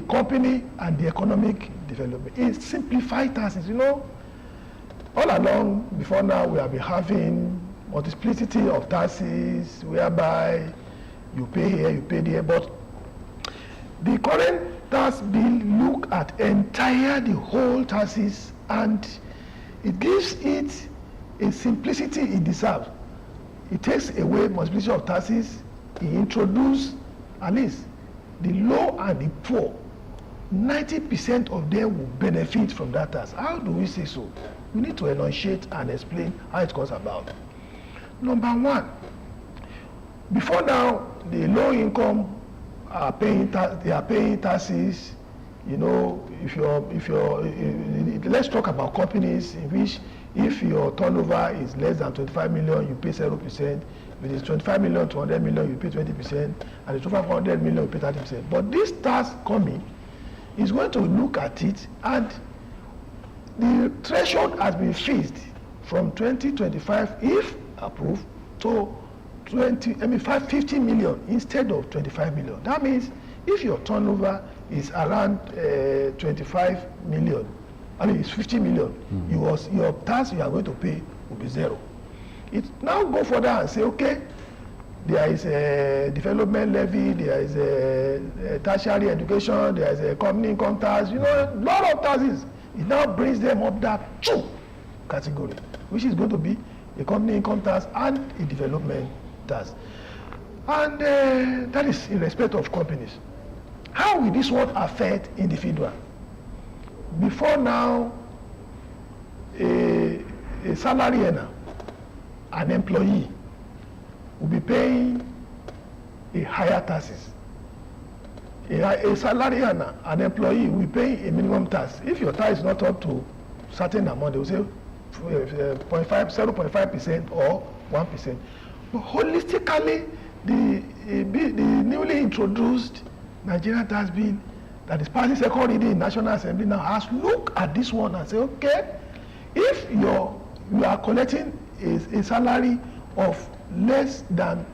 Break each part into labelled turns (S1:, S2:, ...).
S1: company and the economic development. It simplifies taxes. You know, all along, before now, we have been having multiplicity of taxes, whereby you pay here, you pay there, but the current tax bill look at the whole taxes, and it gives it a simplicity it deserves. It takes away multiplicity of taxes. It introduces at least the low and the poor. 90% of them will benefit from that tax. How do we say so? We need to enunciate and explain how it comes about. Number one, before now, the low income are paying taxes. You know, let's talk about companies in which if your turnover is less than 25 million, you pay 0%. If it is 25 million to 100 million, you pay 20%, and it's over 100 million, you pay 30%. But this tax coming is going to look at it, and the threshold has been fixed from 2025, if approved, to 50 million instead of 25 million. That means if your turnover is around 25 million, I mean it's 50 million, your tax you are going to pay will be zero. It now go further and say, okay, there is a development levy, there is a tertiary education, there is a company income tax, you know, a lot of taxes. It now brings them up that two category, which is going to be a company income tax and a development tax. And that is in respect of companies. How will this one affect individual? Before now, a salary earner, an employee, will be paying a higher taxes. A salary earner, an employee, will pay a minimum tax. If your tax is not up to certain amount, they will say 0.5% or 1%. But holistically, the newly introduced Nigerian tax bill that is passing second reading in National Assembly now has looked at this one and say, okay, if you are collecting a salary of less than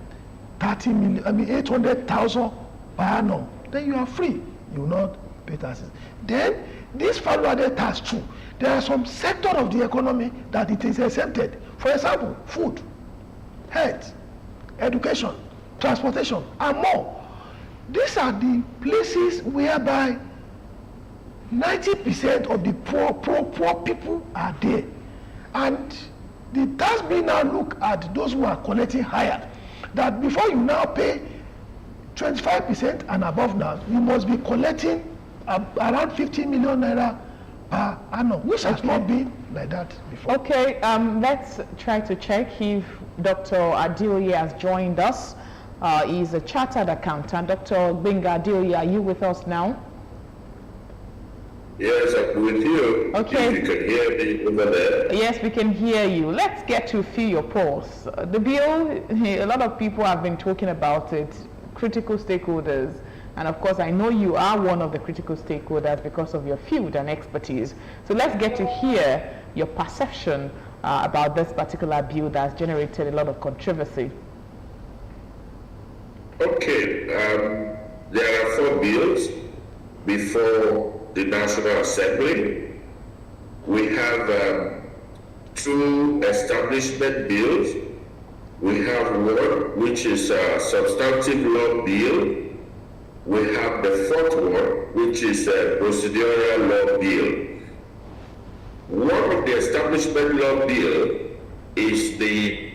S1: 30 million, I mean 800,000 per annum, then you are free. You will not pay taxes. Then this value-added tax too. There are some sector of the economy that it is exempted. For example, food, health, education, transportation, and more. These are the places whereby 90% of the poor people are there. And the tax bill now look at those who are collecting higher. That before you now pay 25% and above now, you must be collecting around 50 million naira per annum, which has not been like that before. Okay,
S2: let's try to check if Dr. Adeoye has joined us. He's a chartered accountant. Dr. Gbenga Adeoye, are you with us now?
S3: Yes, I'm with you.
S2: Okay.
S3: If you can hear me over there.
S2: Yes, we can hear you. Let's get to feel your pulse. The bill, a lot of people have been talking about it, critical stakeholders. And of course, I know you are one of the critical stakeholders because of your field and expertise. So let's get to hear your perception about this particular bill that's generated a lot of controversy.
S3: Okay, there are 4 bills before the National Assembly. We have 2 establishment bills. We have one which is a substantive law bill. We have the 4th one, which is a procedural law bill. One of the establishment law bill is the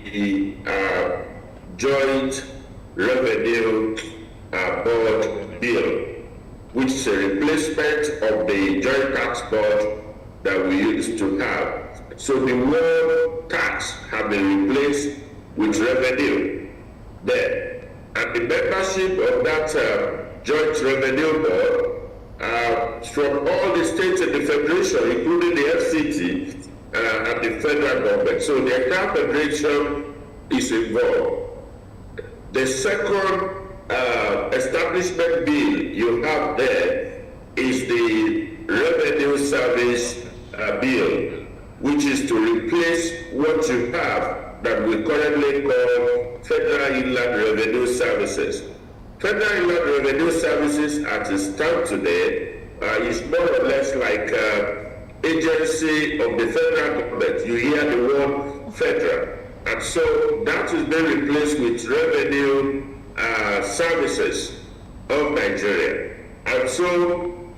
S3: Joint Revenue Board bill, which is a replacement of the Joint Tax Board that we used to have. So the word tax have been replaced with revenue there. And the membership of that Joint Revenue Board from all the states and the federation, including the FCT and the federal government. So the entire federation is involved. The second establishment bill you have there is the Revenue Service Bill, which is to replace what you have that we currently call Federal Inland Revenue Services. Federal Inland Revenue Services as it stands today is more or less like agency of the federal government. You hear the word federal. And so that is being replaced with revenue services of Nigeria. And so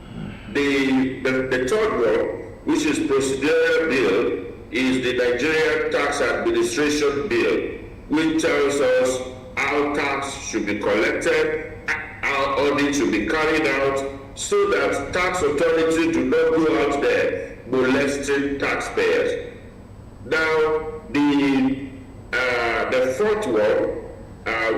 S3: the third one, which is procedural bill, is the Nigerian Tax Administration Bill, which tells us how tax should be collected, how audit should be carried out, so that tax authorities do not go out there molesting taxpayers. Now, the fourth one,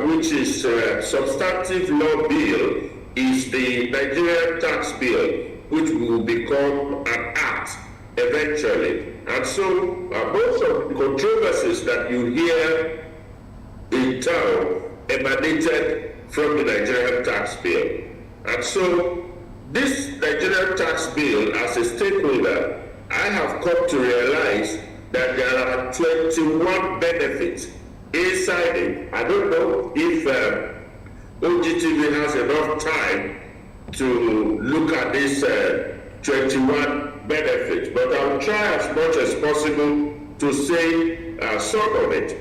S3: which is substantive law bill, is the Nigerian tax bill, which will become an act eventually. And so most of the controversies that you hear in town emanated from the Nigerian tax bill. And so this Nigerian tax bill, as a stakeholder, I have come to realize that there are 21 benefits inside it. I don't know if Ogtv has enough time to look at this 21 benefits, but I'll try as much as possible to say some of it,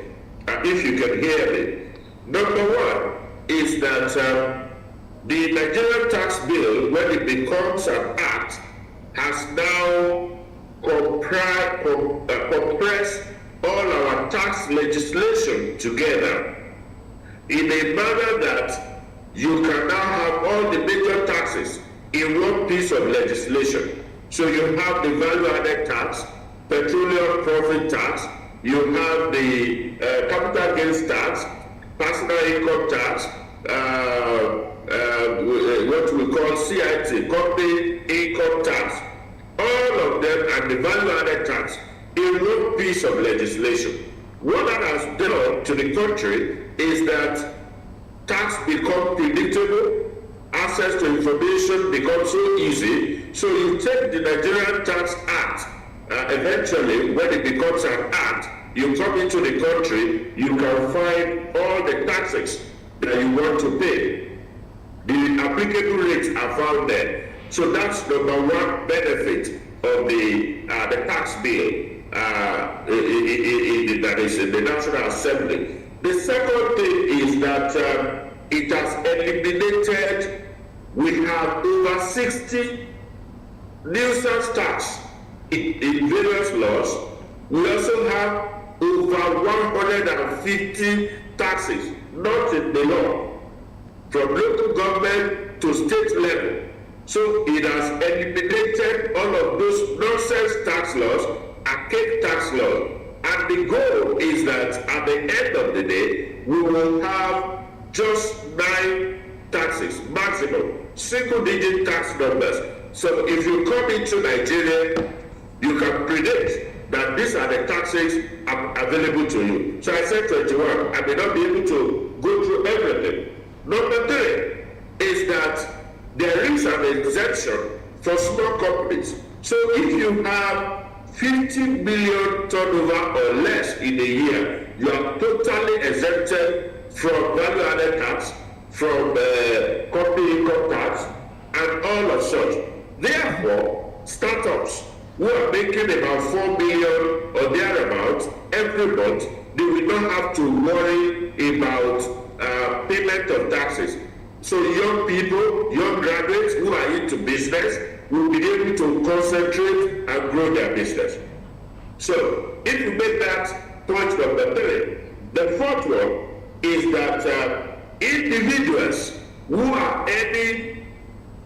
S3: if you can hear me. Number one is that the Nigerian tax bill, when it becomes an act, has now compressed all our tax legislation together in a manner that you can now have all the major taxes in one piece of legislation. So you have the value-added tax, petroleum profit tax, you have the capital gains tax, personal income tax, what we call CIT, company income tax, all of them, and the value-added tax in one piece of legislation. What that has done to the country is that tax becomes predictable, access to information becomes so easy. So you take the Nigerian Tax Act, eventually when it becomes an act, you come into the country, you can find all the taxes that you want to pay. The applicable rates are found there. So that's number one benefit of the tax bill that is in the National Assembly. The second thing is that it has eliminated, we have over 60 nuisance tax in various laws. We also have over 150 taxes, not in the law, from local government to state level. So it has eliminated all of those nonsense tax laws, archaic tax laws. And the goal is that at the end of the day, we will have just 9 taxes, maximum, single-digit tax numbers. So if you come into Nigeria, you can predict that these are the taxes available to you. So I said 21, I may not be able to go through everything. Number 3 is that there is an exemption for small companies. So if you have 50 million turnover or less in a year, you are totally exempted from value-added tax, from company income tax, and all of such. Therefore, startups who are making about 4 million or thereabouts every month, they will not have to worry about payment of taxes. So young people, young graduates who are into business will be able to concentrate and grow their business. So if you make that point number 3, the fourth one is that individuals who are earning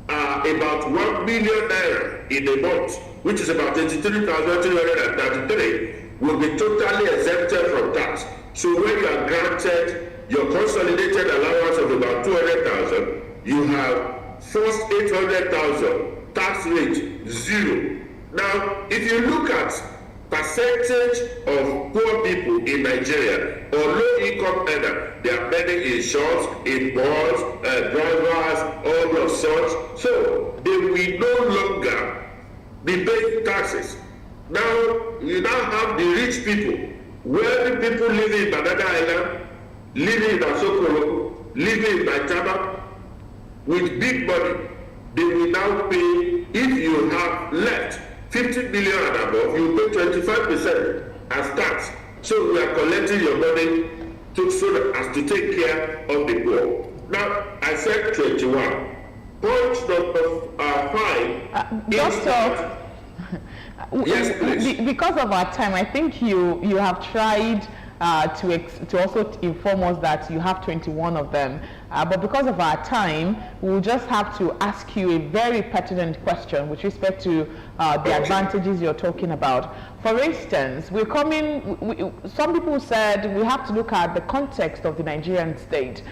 S3: about 1 million naira in a month, which is about 23,333, will be totally exempted from tax. So when you are granted your consolidated allowance of about 200,000, you have first 800,000, tax rate 0. Now, if you look at percentage of poor people in Nigeria or low income earner, there are many in shops, in malls, drivers, all of such. So they will no longer be paying taxes. Now, you now have the rich people, wealthy people living in Banana Island, living in Asokoro, living in Maitama, with big money, they will now pay, if you have left 50 billion and above, you pay 25% as tax. So we are collecting your money so as to take care of the poor. Now, I said 21. Point number 5.
S2: Doctor,
S3: yes, please.
S2: Because of our time, I think you have tried to also inform us that you have 21 of them. But because of our time, we'll just have to ask you a very pertinent question with respect to the advantages you're talking about. For instance, some people said we have to look at the context of the Nigerian state.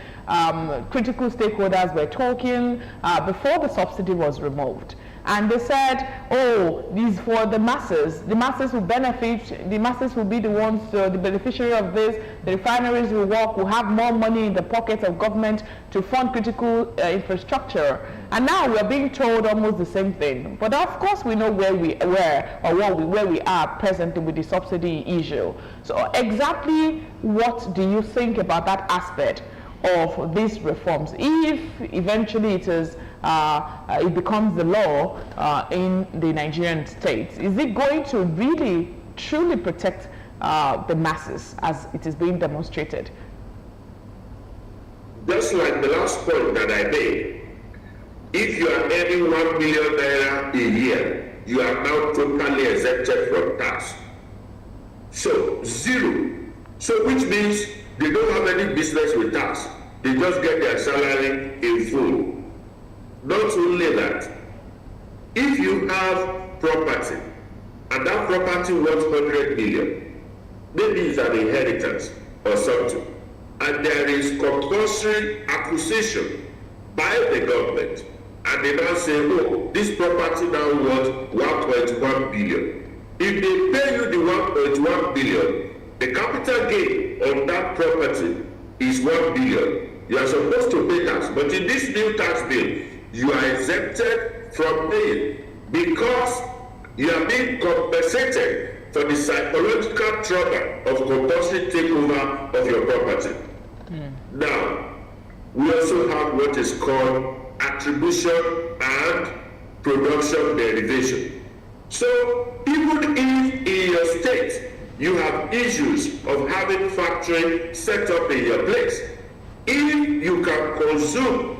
S2: Critical stakeholders were talking before the subsidy was removed. And they said, oh, these for the masses will benefit, the masses will be the ones, the beneficiary of this, the refineries will work, will have more money in the pockets of government to fund critical infrastructure. And now we are being told almost the same thing. But of course we know where we are presently with the subsidy issue. So exactly what do you think about that aspect of these reforms, if eventually it becomes the law in the Nigerian state? Is it going to really truly protect the masses as it is being demonstrated?
S3: Just like the last point that I made, if you are earning 1 million naira a year, you are now totally exempted from tax. So 0. So which means they don't have any business with tax. They just get their salary in full. Not only that, if you have property and that property worth 100 million, maybe it's an inheritance or something, and there is compulsory acquisition by the government, and they now say, oh, this property now worth 1.1 billion. If they pay you the 1.1 billion, the capital gain on that property is 1 billion. You are supposed to pay tax, but in this new tax bill, you are exempted from paying because you are being compensated for the psychological trauma of compulsory takeover of your property. Now, we also have what is called attribution and production derivation. So, even if in your state you have issues of having factory set up in your place, if you can consume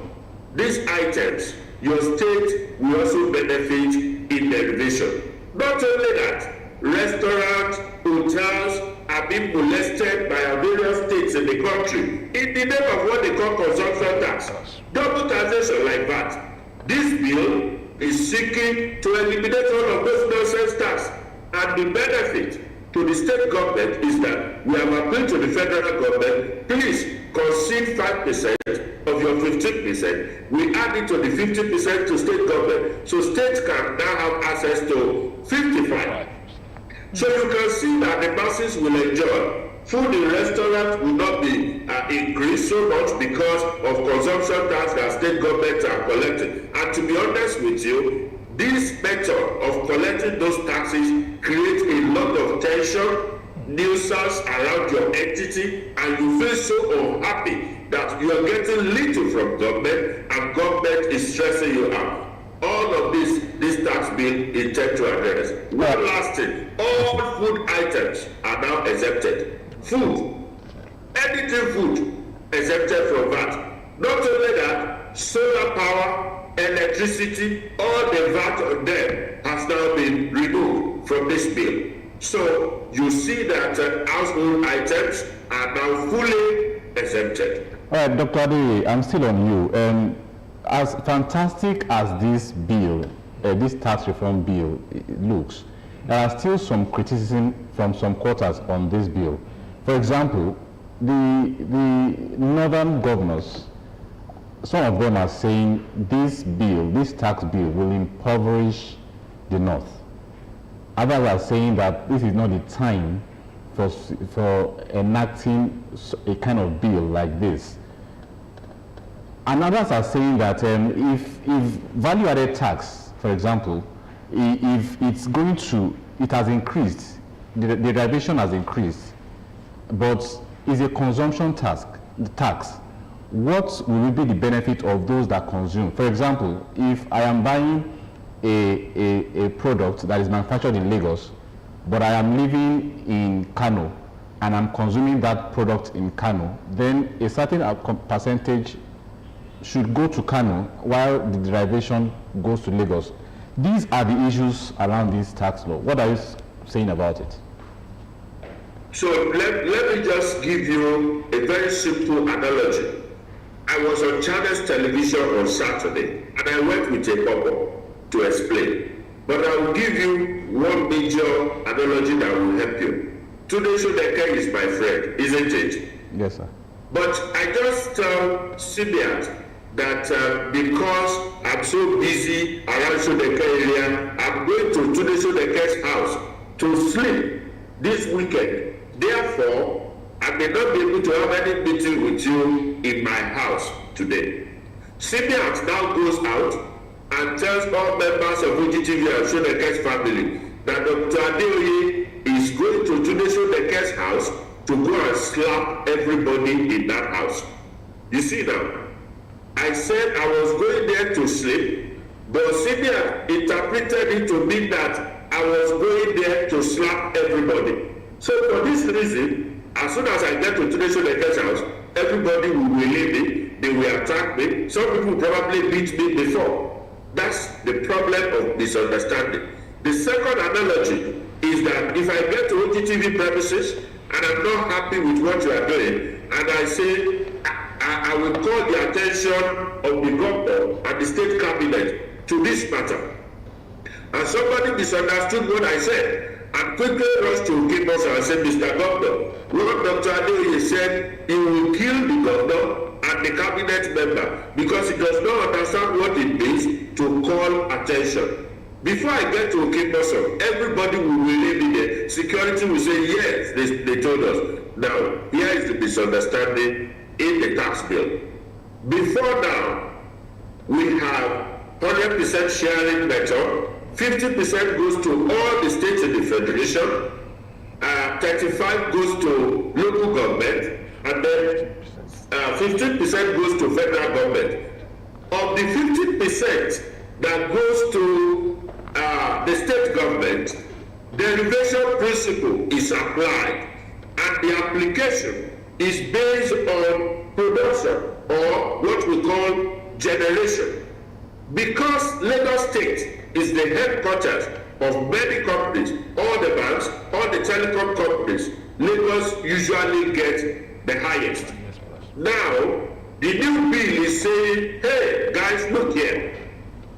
S3: these items, your state will also benefit in derivation. Not only that, restaurants, hotels are being molested by various states in the country in the name of what they call consumption tax. Double taxation like that. This bill is seeking to eliminate all of those nonsense tax, and the benefit to the state government is that we have appealed to the federal government, please concede 5% of your 15%. We add it to the 50% to state government, so states can now have access to 55%. So you can see that the masses will enjoy. Food in restaurants will not be increased so much because of consumption tax that state governments are collecting. And to be honest with you, this method of collecting those taxes creates a lot of tension, nuisance around your entity, and you feel so unhappy that you are getting little from government and government is stressing you out. All of this tax bill intend to address. One last thing, all food items are now exempted. Food, anything food, exempted from VAT. Not only that, solar power, electricity, all the VAT on them has now been removed from this bill. So you see that household items are now fully exempted.
S4: All right, Dr. Ade, I'm still on you. As fantastic as this bill, this tax reform bill looks, there are still some criticism from some quarters on this bill. For example, the northern governors, some of them are saying this bill, this tax bill, will impoverish the north. Others are saying that this is not the time for enacting a kind of bill like this. And others are saying that if value-added tax, for example, if it's going to, it has increased, the derivation has increased, but is a consumption tax, what will be the benefit of those that consume? For example, if I am buying a product that is manufactured in Lagos, but I am living in Kano, and I'm consuming that product in Kano, then a certain percentage should go to Kano while the derivation goes to Lagos. These are the issues around this tax law. What are you saying about it?
S3: So let me just give you a very simple analogy. I was on Channels Television on Saturday, and I went with a couple to explain. But I will give you one major analogy that will help you. Tunde Sodeke is my friend, isn't it?
S4: Yes, sir.
S3: But I just tell Simeat that because I'm so busy around Sodeke area, I'm going to Tunde Sodeke's house to sleep this weekend. Therefore, I may not be able to have any meeting with you in my house today. Simeat now goes out and tells all members of Ogtv and Sodeke's family that Dr. Adeoye is going to Tunde Sodeke's house to go and slap everybody in that house. You see now, I said I was going there to sleep, but Simeat interpreted it to mean that I was going there to slap everybody. So for this reason, as soon as I get to Tunde Sodeke's house, everybody will believe me, they will attack me. Some people probably beat me before. That's the problem of misunderstanding. The second analogy is that if I get to Ogtv premises and I'm not happy with what you are doing, and I say I will call the attention of the governor and the state cabinet to this matter, and somebody misunderstood what I said and quickly rushed to Okimos and said, Mr. Governor, what Dr. Adeoye said, he will kill the governor and the cabinet member because he does not understand what it means to call attention. Before I get to Okimos, everybody will believe me there. Security will say, yes, they told us. Now, here is the misunderstanding in the tax bill. Before now, we have 100% sharing method. 50% goes to all the states in the federation, 35% goes to local government, and then 15% goes to federal government. Of the 50% that goes to the state government, derivation principle is applied, and the application is based on production or what we call generation. Because Lagos State is the headquarters of many companies, all the banks, all the telecom companies, Lagos usually gets the highest. Now, the new bill is saying, hey, guys, look here.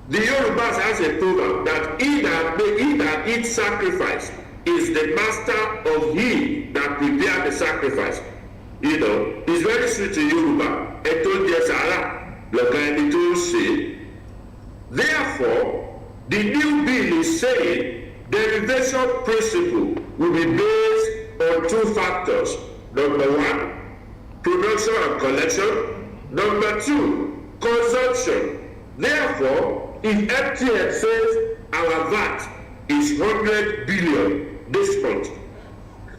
S3: The Yorubas has a proverb that he that eats sacrifice is the master of he that prepared the sacrifice. You know, it's very sweet in Yoruba. Eto je sara, loka eni to se. Therefore, the new bill is saying derivation principle will be based on two factors. Number one, production and collection. Number two, consumption. Therefore, if FTN says our VAT is 100 billion this month,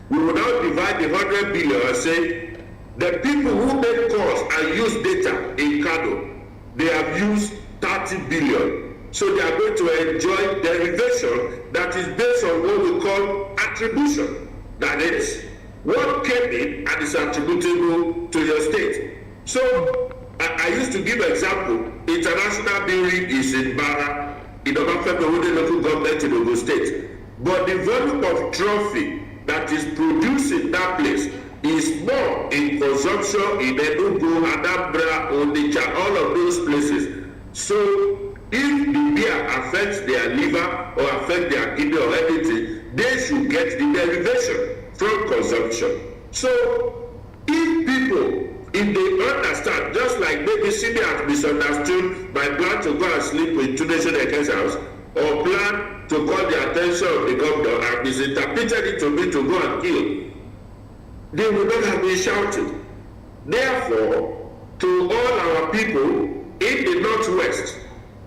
S3: we will now divide the 100 billion and say the people who make calls and use data in Kano, they have used 30 billion. So they are going to enjoy derivation that is based on what we call attribution. That is, what came in and is attributable to your state. So I used to give example. International building is in Bara, in Obafemi local government in Ogun State. But the volume of trophy that is produced in that place is more in consumption in Enugu, Anambra, Onitsha, all of those places. So if the beer affects their liver or affect their kidney or anything, they should get the derivation from consumption. So if people, if they understand, just like maybe Simi has misunderstood my plan to go and sleep with Tunde Sodeke's house, or plan to call the attention of the governor and misinterpreted it to me to go and kill, they will not have been shouted. Therefore, to all our people in the Northwest,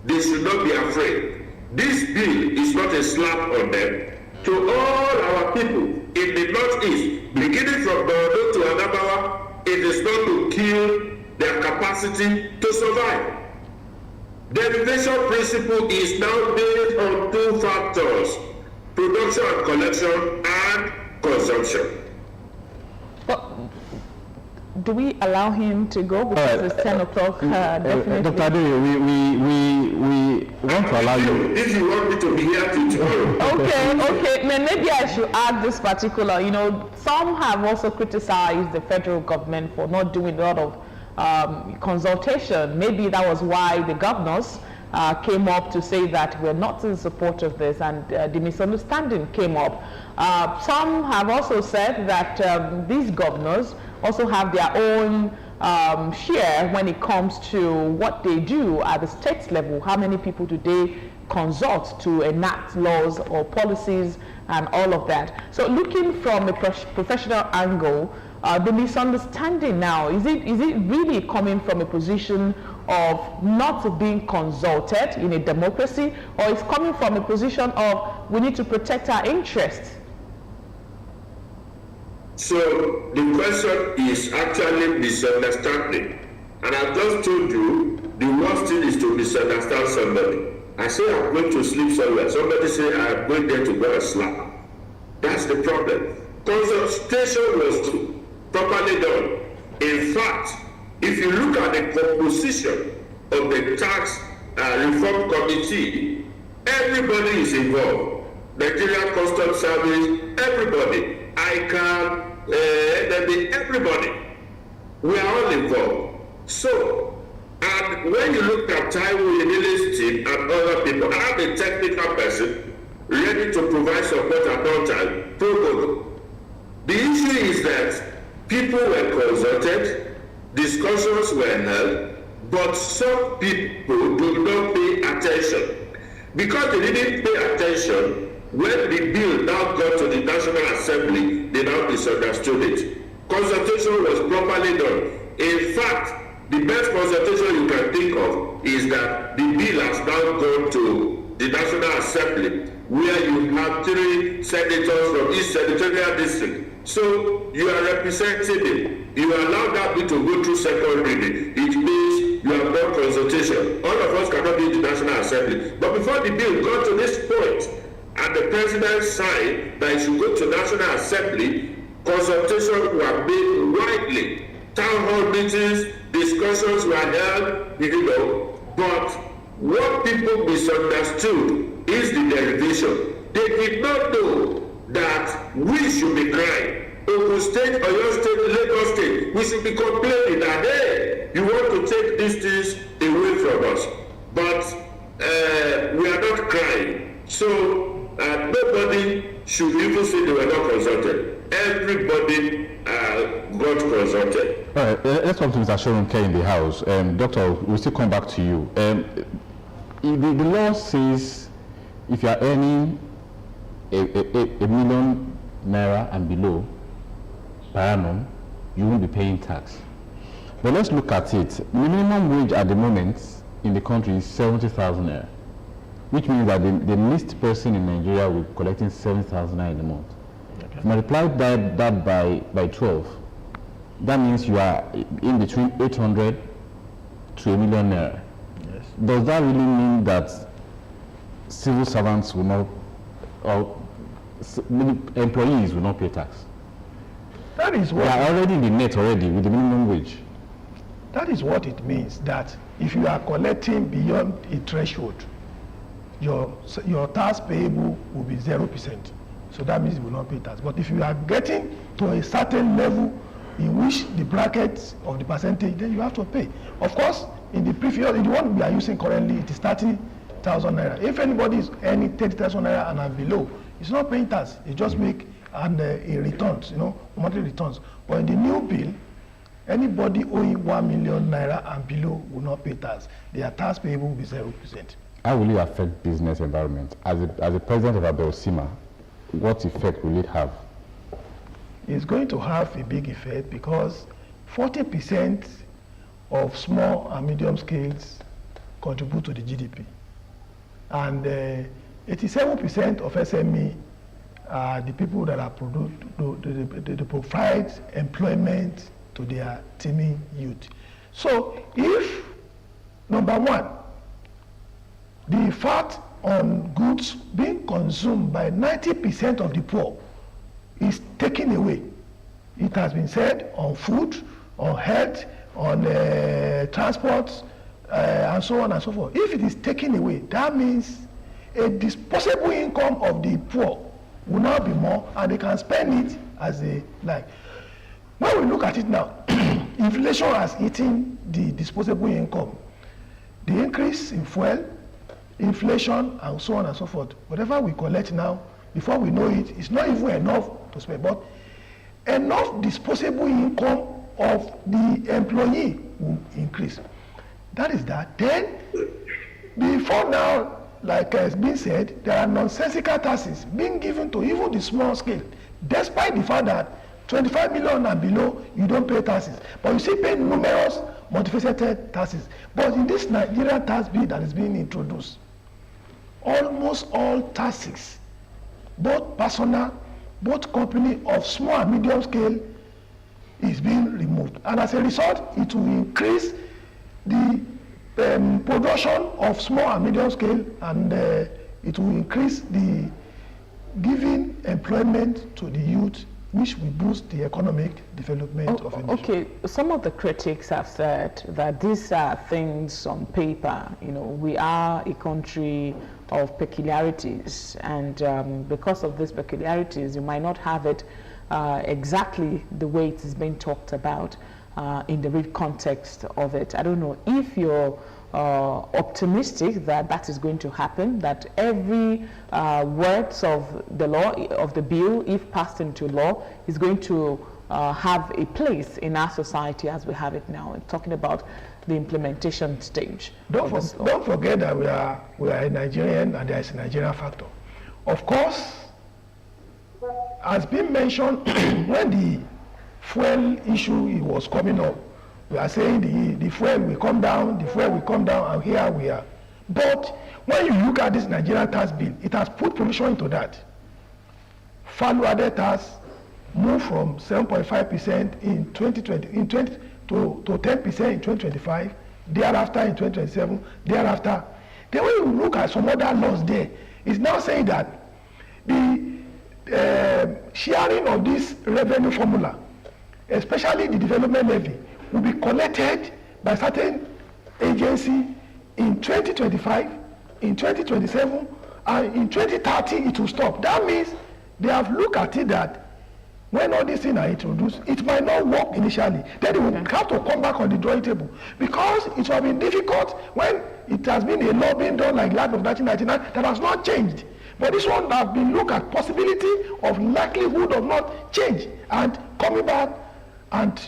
S3: they should not be afraid. This bill is not a slap on them. To all our people in the Northeast, beginning from Borno to Adamawa, it is not to kill their capacity to survive. Derivation principle is now based on two factors: production and collection and consumption.
S2: But do we allow him to go because it's 10 o'clock? Definitely.
S4: Dr. Adeoye, we want to allow you.
S3: If you want me to be here till tomorrow.
S2: Okay. Maybe I should add this particular. Some have also criticized the federal government for not doing a lot of consultation. Maybe that was why the governors came up to say that we're not in support of this, and the misunderstanding came up. Some have also said that these governors also have their own share when it comes to what they do at the state level. How many people do they consult to enact laws or policies and all of that? So looking from a professional angle, the misunderstanding now, is it really coming from a position of not being consulted in a democracy, or it's coming from a position of we need to protect our interests?
S3: So the question is actually misunderstanding. And I've just told you the worst thing is to misunderstand somebody. I say I'm going to sleep somewhere. Somebody say I'm going there to go and slap. That's the problem. Consultation was properly done. In fact, if you look at the composition of the tax reform committee, everybody is involved. Nigerian Customs Service, everybody. ICAN, everybody. We are all involved. So, and when you look at Taiwo Yedele's team and other people, I have a technical person ready to provide support at all time, pro bono. The issue is that people were consulted, discussions were held, but some people do not pay attention. Because they didn't pay attention, when the bill now got to the National Assembly, they now misunderstood it. Consultation was properly done. In fact, the best consultation you can think of is that the bill has now gone to the National Assembly, where you have 3 senators from each senatorial district. So you are representing them. You allow that bill to go through second reading. It means you have done consultation. All of us cannot be in the National Assembly. But before the bill got to this point, and the president signed that it should go to National Assembly, consultations were made widely. Town hall meetings, discussions were held, but what people misunderstood is the derivation. They did not know that we should be crying. Ogun State, Oyo State, Lagos State, we should be complaining that, hey, you want to take these things away from us. But we are not crying. So nobody should even say they were not consulted. Everybody got consulted.
S4: All right, let's come to Mr. Shoronke in the House. Doctor, we'll still come back to you. The law says if you are earning a million naira and below per annum, you won't be paying tax. But let's look at it. The minimum wage at the moment in the country is 70,000 naira, which means that the least person in Nigeria will be collecting 7,000 naira in a month. Okay. Multiply that by 12, that means you are in between 800 to a million naira. Yes. Does that really mean that civil servants will not, or employees will not pay tax?
S1: That is what
S4: they are already in the net already with the minimum wage.
S1: That is what it means, that if you are collecting beyond a threshold, your tax payable will be 0%. So that means you will not pay tax. But if you are getting to a certain level in which the brackets of the percentage, then you have to pay. Of course, in the previous, in the one we are using currently, it is 30,000 naira. If anybody is earning 30,000 naira and below, it's not paying tax. It just make a returns, monthly returns. But in the new bill, anybody owing 1 million naira and below will not pay tax. Their tax payable will be 0%.
S4: How will it affect business environment? As the president of Abeokuta, what effect will it have?
S1: It's going to have a big effect because 40% of small and medium scales contribute to the GDP. And 87% of SME are the people that are they provide employment to their teeming youth. So if, number one, the VAT on goods being consumed by 90% of the poor is taken away. It has been said on food, on health, on transport, and so on and so forth. If it is taken away, that means a disposable income of the poor will now be more, and they can spend it as they like. When we look at it now, inflation has eaten the disposable income. The increase in fuel, inflation, and so on and so forth. Whatever we collect now, before we know it, it's not even enough to spend, but enough disposable income of the employee will increase. That is that. Then, before now, like has been said, there are nonsensical taxes being given to even the small scale, despite the fact that 25 million and below, you don't pay taxes. But you still pay numerous multifaceted taxes. But in this Nigerian tax bill that is being introduced, almost all taxes, both personal, both company of small and medium scale, is being removed. And as a result, it will increase the production of small and medium scale, and it will increase the giving employment to the youth, which will boost the economic development of India.
S2: Okay, some of the critics have said that these are things on paper. You know, we are a country of peculiarities, and because of these peculiarities, you might not have it exactly the way it is being talked about in the real context of it. I don't know if you're optimistic that that is going to happen, that every words of the law, of the bill, if passed into law, is going to have a place in our society as we have it now. I'm talking about the implementation stage.
S1: Don't forget that we are a Nigerian, and there is a Nigerian factor. Of course, as been mentioned, when the fuel issue was coming up, we are saying the fuel will come down, and here we are. But when you look at this Nigerian tax bill, it has put provision into that. Value-added tax moved from 7.5% in 2020 to 10% in 2025, thereafter in 2027, thereafter. Then when you look at some other laws there, it's now saying that the sharing of this revenue formula, especially the development levy, will be collected by certain agency in 2025, in 2027, and in 2030 it will stop. That means they have looked at it that when all these things are introduced, it might not work initially. Then they will have to come back on the drawing table, because it will have been difficult when it has been a law being done like that of 1999 that has not changed. But this one has been looked at possibility of likelihood of not change and coming back and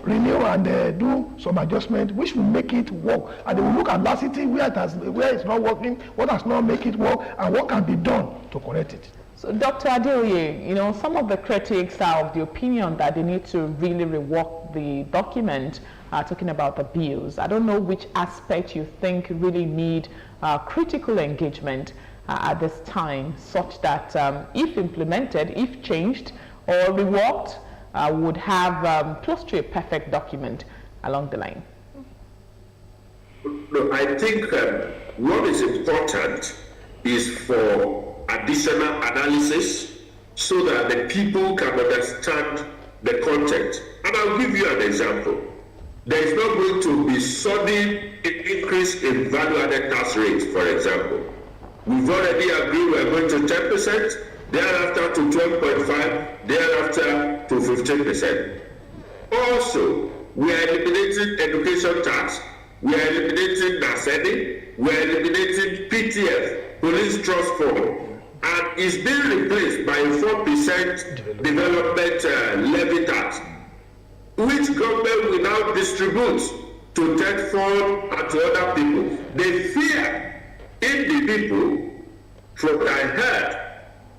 S1: renew and do some adjustment which will make it work. And they will look at laxity where it's not working, what has not make it work, and what can be done to correct it.
S2: So, Dr. Adeoye, some of the critics are of the opinion that they need to really rework the document, talking about the bills. I don't know which aspect you think really need critical engagement at this time, such that if implemented, if changed or reworked, would have close to a perfect document along the line.
S3: No, I think what is important is for additional analysis so that the people can understand the context. And I'll give you an example. There is not going to be sudden increase in value-added tax rates, for example. We've already agreed we're going to 10%, thereafter to 12.5%, thereafter to 15%. Also, we are eliminating education tax, we are eliminating NASEDI, we are eliminating PTF, Police Trust Fund, and it's being replaced by a 4% development levy tax, which government will now distribute to TED Fund and to other people. The fear in the people, from what I heard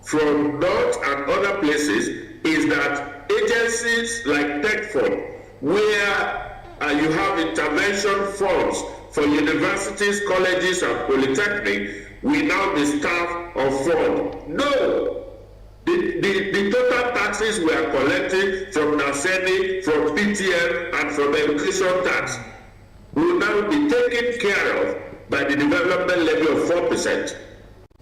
S3: from North and other places, is that agencies like TED Fund, where you have intervention funds for universities, colleges, and polytechnics, will now be staff of fund. No! The total taxes we are collecting from NASEDI, from PTF, and from education tax will now be taken care of by the development levy of 4%.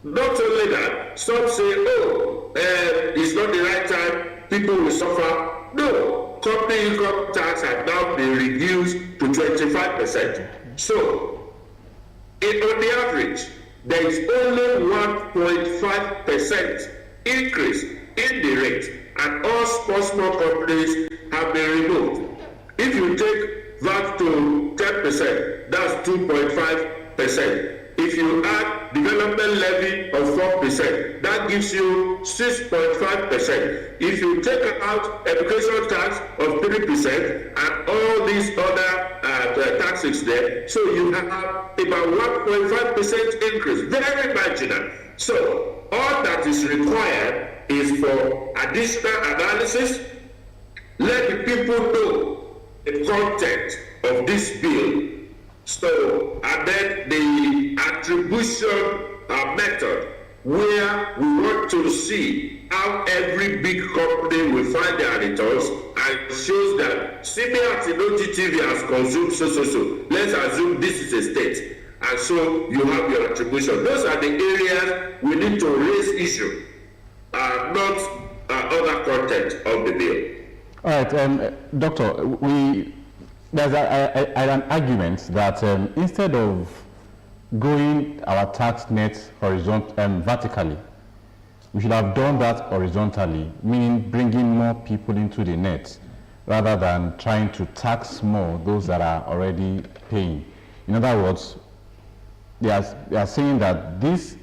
S3: Not only that, some say, oh, it's not the right time, people will suffer. No, company income tax has now been reduced to 25%. So, on the average, there is only 1.5% increase in the rate, and all small companies have been removed. If you take that to 10%, that's 2.5%. If you add development levy of 4%, that gives you 6.5%. If you take out education tax of 3% and all these other taxes there, so you have about 1.5% increase, very marginal. So all that is required is for additional analysis. Let the people know the content of this bill. So, and then the attribution method, where we want to see how every big company will find their returns, and shows that CBAT in Ogtv has consumed so. Let's assume this is a state, and so you have your attribution. Those are the areas we need to raise issue, not other content of the bill.
S4: All right, Doctor, there's an argument that instead of growing our tax net vertically, we should have done that horizontally, meaning bringing more people into the net rather than trying to tax more those that are already paying. In other words, they are saying that this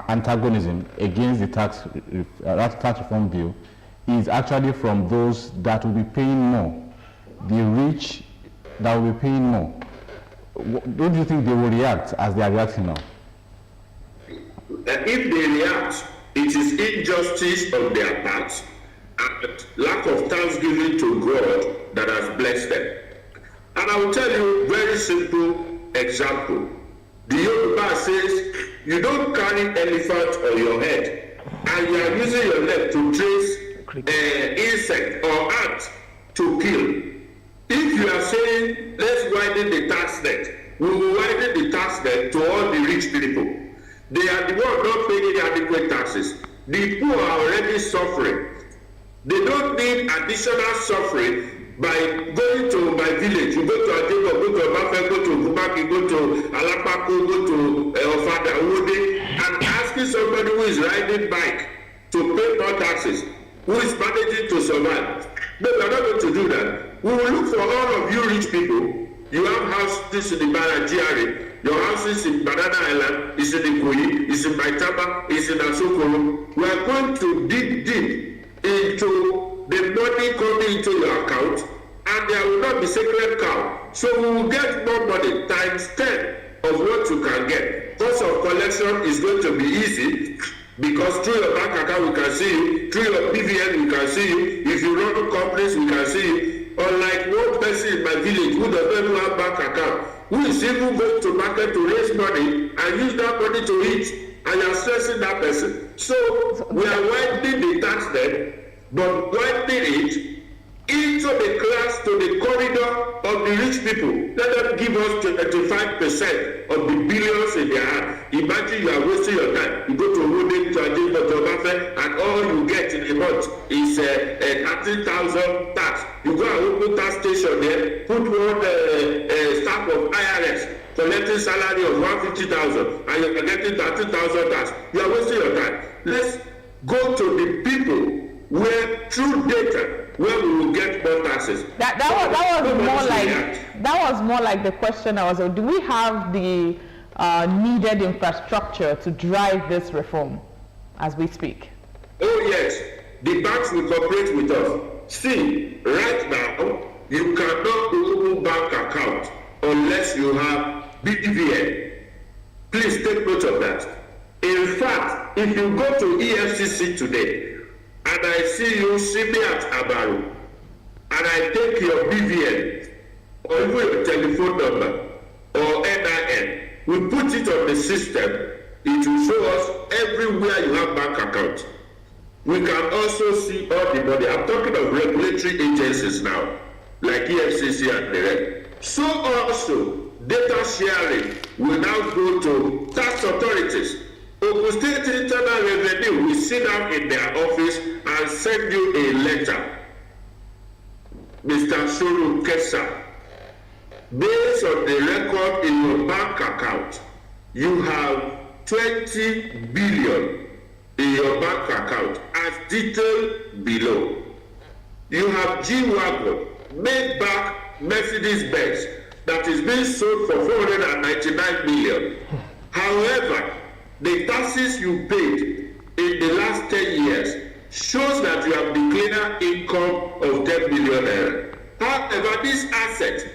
S4: antagonism against the tax reform bill is actually from those that will be paying more, the rich that will be paying more. Don't you think they will react as they are reacting now?
S3: If they react, it is injustice on their part and lack of thanksgiving to God that has blessed them. And I will tell you a very simple example. The Yoruba says, you don't carry elephant on your head and you are using your leg to trace insect or ant to kill. If you are saying, let's widen the tax net, we will widen the tax net to all the rich people. They are the ones not paying adequate taxes. The poor are already suffering. They don't need additional suffering by going to my village. You go to Ajebo, go to Obafe, go to Kumaki, go to Alapako, go to Ofada, Owode, and asking somebody who is riding bike to pay more taxes, who is managing to survive. No, we are not going to do that. We will look for all of you rich people. You have houses in the Barajiari, your houses in Banana Island, is in Ikoyi, is in Maitama, is in Asokoro. We are going to dig deep into the money coming into your account, and there will not be sacred cow. So we will get more money times 10 of what you can get. Cost of collection is going to be easy, because through your bank account we can see you, through your PVN we can see you, if you run companies we can see you. Unlike one person in my village who does not even have bank account, who is even going to market to raise money and use that money to eat, and you are stressing that person. So we are widening the tax net, but widening it into the class, to the corridor of the rich people. Let them give us 25% of the billions in their hand. Imagine you are wasting your time. You go to Owode, to Ajebo, to Obafe, and all you get in a month is 30,000 tax. You go and open tax station there, put one staff of IRS collecting salary of 150,000, and you are getting 30,000 tax. You are wasting your time. Let's go to the people where through data, where we will get more taxes. That
S2: was more like the question I was. Do we have the needed infrastructure to drive this reform as we speak?
S3: Oh yes, the banks will cooperate with us. See, right now you cannot open bank account unless you have BVN. Please take note of that. In fact, if you go to EFCC today, and I see you at Abaru, and I take your BVN, or even your telephone number, or NIN, we put it on the system, it will show us everywhere you have bank account. We can also see all the money. I'm talking of regulatory agencies now, like EFCC and the rest. So also, data sharing will now go to tax authorities. Ogun State Internal Revenue will sit down in their office and send you a letter, Mr. Suru Kesa. Based on the record in your bank account, you have 20 billion in your bank account as detailed below. You have G-Wagon, made back Mercedes-Benz that is being sold for 499 million. However, the taxes you paid in the last 10 years shows that you have declared income of 10 million naira. However, this asset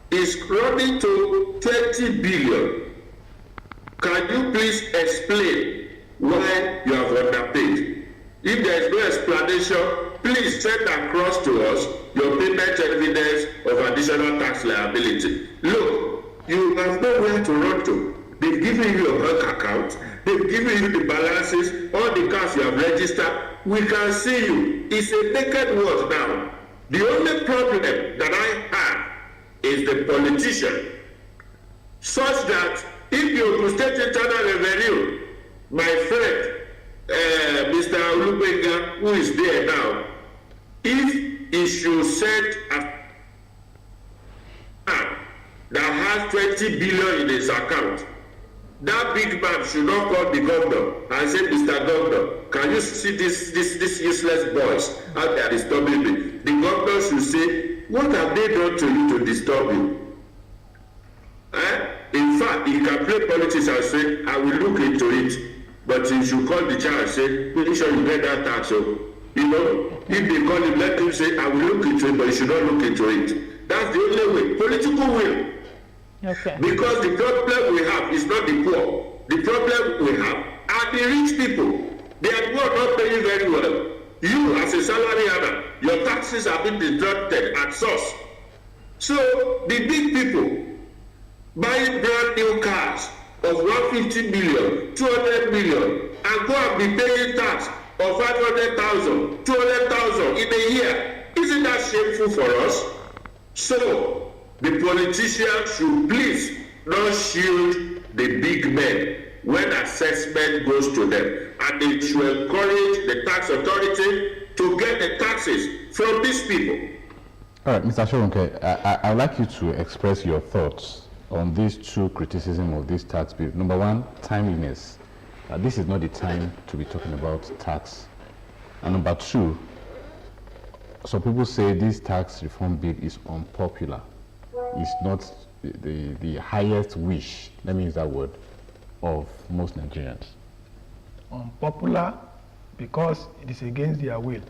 S3: is running to 20 billion. Can you please explain why you have underpaid? If there is no explanation, please send across to us your payment evidence of additional tax liability. Look, you have nowhere to run to. They've given you your bank account, they've given you the balances, all the cars you have registered. We can see you. It's a naked world now. The only problem that I have is the politician, such that if your State Internal Revenue, my friend, Mr. Olubenga, who is there now, if he should send a man that has 20 billion in his account, that big man should not call the governor and say, Mr. Governor, can you see this useless boys out there disturbing me? The governor should say, what have they done to you to disturb you? In fact, he can play politics and say, I will look into it. But he should call the child and say, make sure you get that tax. So, you know, if they call him, let him say, I will look into it, but he should not look into it. That's the only way. Political will.
S2: Okay.
S3: Because the problem we have is not the poor. The problem we have are the rich people. They are not paying very well. You, as a salary earner, your taxes have been deducted at source. So, the big people buying brand new cars of 150 million, 200 million, and go and be paying tax of 500,000, 200,000 in a year. Isn't that shameful for us? So, the politicians should please not shield the big men when assessment goes to them, and they should encourage the tax authority to get the taxes from these people.
S4: All right, Mr. Shoronke, I would like you to express your thoughts on these two criticisms of this tax bill. Number one, timeliness. This is not the time to be talking about tax. And number two, some people say this tax reform bill is unpopular. It's not the highest wish, let me use that word, of most Nigerians.
S1: Unpopular because it is against their will.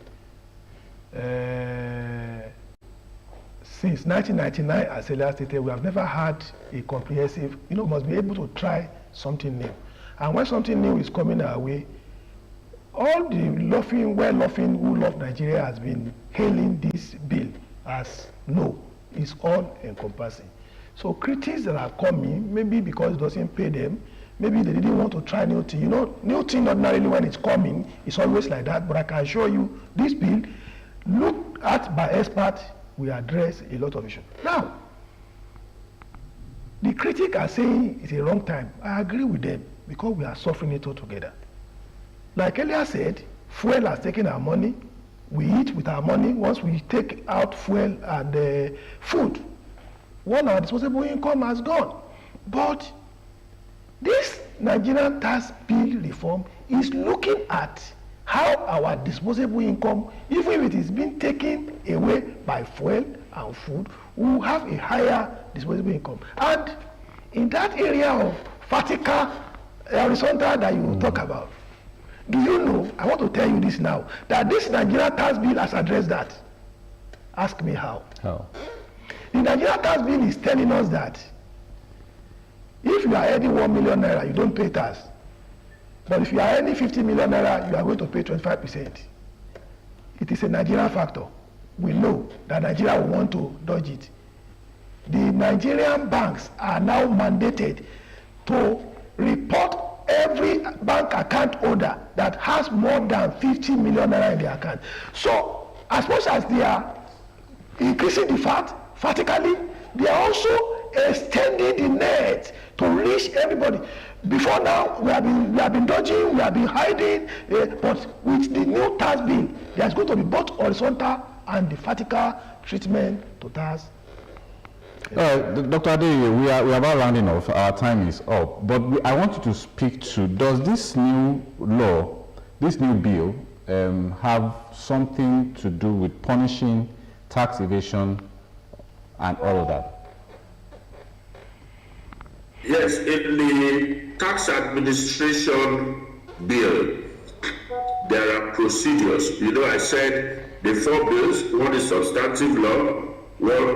S1: Since 1999, as earlier stated, we have never had a comprehensive, must be able to try something new. And when something new is coming our way, all the well-loving who love Nigeria has been hailing this bill as no, it's all encompassing. So critics that are coming, maybe because it doesn't pay them, maybe they didn't want to try new thing. New thing ordinarily when it's coming, it's always like that, but I can assure you, this bill, looked at by experts, we address a lot of issues. Now, the critics are saying it's a wrong time. I agree with them because we are suffering it all together. Like earlier said, fuel has taken our money. We eat with our money. Once we take out fuel and food, our disposable income has gone. But this Nigerian tax bill reform is looking at how our disposable income, even if it is being taken away by fuel and food, will have a higher disposable income. And in that area of vertical, horizontal that you talk about, do you know, I want to tell you this now, that this Nigerian tax bill has addressed that. Ask me how.
S4: How?
S1: The Nigerian tax bill is telling us that if you are earning 1 million naira, you don't pay tax. But if you are earning 50 million naira, you are going to pay 25%. It is a Nigerian factor. We know that Nigeria will want to dodge it. The Nigerian banks are now mandated to report every bank account holder that has more than 50 million naira in their account. So, as much as they are increasing the VAT vertically, they are also extending the net to reach everybody. Before now, we have been dodging, we have been hiding, but with the new tax bill, there's going to be both horizontal and the vertical treatment to tax.
S4: Dr. Adeye, we are about rounding off. Our time is up. But I want you to speak to, does this new law, this new bill, have something to do with punishing tax evasion and all of that?
S3: Yes, in the tax administration bill, there are procedures. You know, I said the 4 bills, one is substantive law,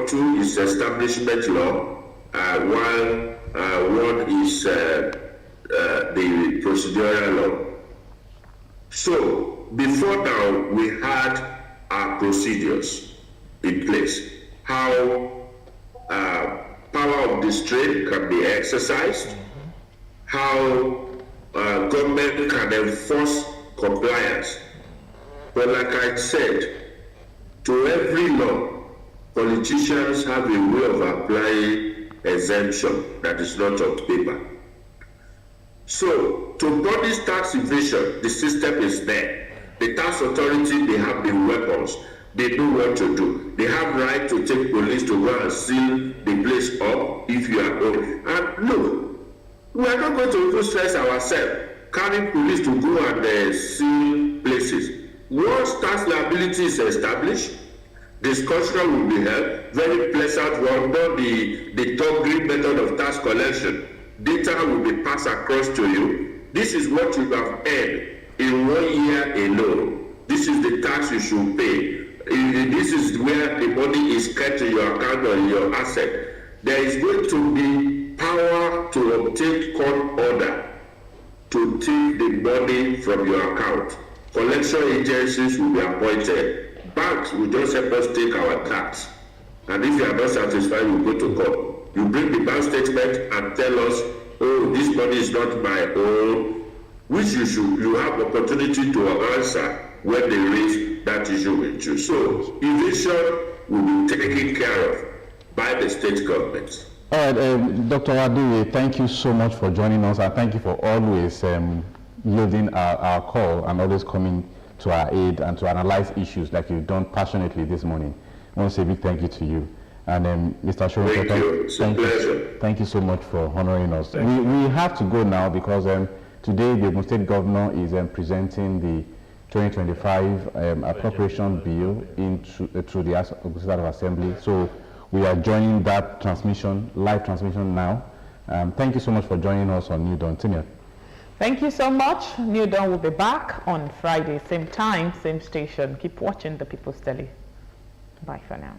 S3: 2 is establishment law, while 1 is the procedural law. So, before now, we had our procedures in place. How power of restraint can be exercised, how government can enforce compliance. But like I said, to every law, politicians have a way of applying exemption that is not on paper. So, to punish tax evasion, the system is there. The tax authority, they have the weapons. They know what to do. They have right to take police to go and seal the place up if you are old. And look, we are not going to even stress ourselves carrying police to go and seal places. Once tax liability is established, discussion will be held, very pleasant one, not the top green method of tax collection. Data will be passed across to you. This is what you have earned in 1 year alone. This is the tax you should pay. This is where the money is kept in your account or in your asset. There is going to be power to obtain court order to take the money from your account. Collection agencies will be appointed. Banks will just help us take our tax. And if you are not satisfied, you go to court. You bring the bank statement and tell us, oh, this money is not my own, which you have opportunity to answer when they raise that issue with you. So evasion will be taken care of by the state governments.
S4: All right, Dr. Adeye, thank you so much for joining us, and thank you for always yielding our call and always coming to our aid and to analyze issues like you've done passionately this morning. I want to say a big thank you to you. And Mr. Showinka, thank you so much for honoring us. We have to go now because today the Ogun State Governor is presenting the 2025 appropriation bill to the Ogun State Assembly. So we are joining that transmission, live transmission now. Thank you so much for joining us on New Dawn. Timia.
S2: Thank you so much. New Dawn will be back on Friday, same time, same station. Keep watching the People's Tele. Bye for now.